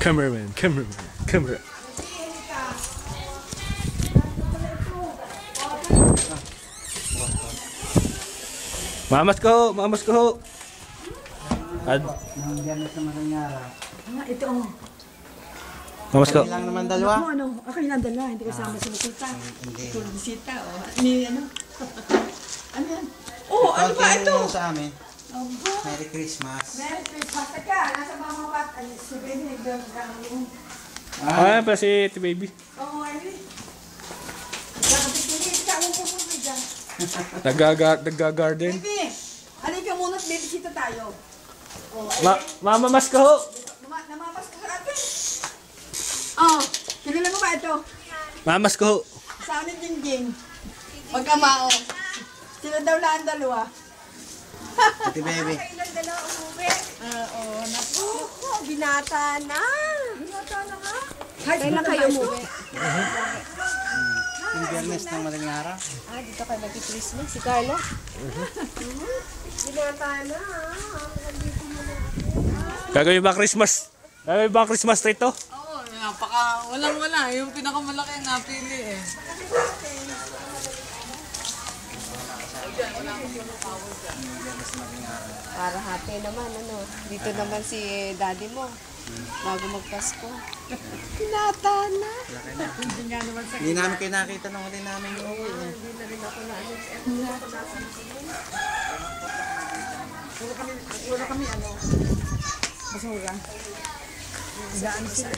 Cameraman, cameraman, camera. Mamas ko, mamas ko. Nandiyan sa Marañara. Ito ang... Mamas ko. Lang naman dalawa. Ako lang dalawa, hindi kasama si Bisita. Hindi. Ito bisita, o. Ni ano? Ano yan? Oh, ano ba ito? Sa amin. Opo. Merry Christmas. Merry Christmas. Teka, nasa mama pat. Si baby nagdang. Ah, pa si baby. Oo, Ivy. Nakapitili. Ikaw mo po dyan. Nagga-garden. Baby, halika muna at bibisita tayo. Oh, Mamamas ko. namamas ka sa atin. Oh, kilala mo ba ito? Mamas ko. Sa amin Jingjing. Magkamao. Sila daw lang dalawa. Ate baby. Ilang dalawa umuwi? Oo, naku. Binata na. Binata na nga. Kailan kayo umuwi? Yung Biyernes ng Marañara. Dito kayo mag-Christmas. Si Carlo? Binata na. Gagawin ba Christmas? Gagawin ba Christmas tree to? Oo, walang-wala. Yung pinakamalaki ang napili eh. Para happy naman, ano. Dito naman si daddy mo. Bago magpasko. Pinata na. Hindi namin kayo nakita nung huli namin yung uwi. Hindi na rin ako na ano. Wala kami ano. Basura. Daan sila.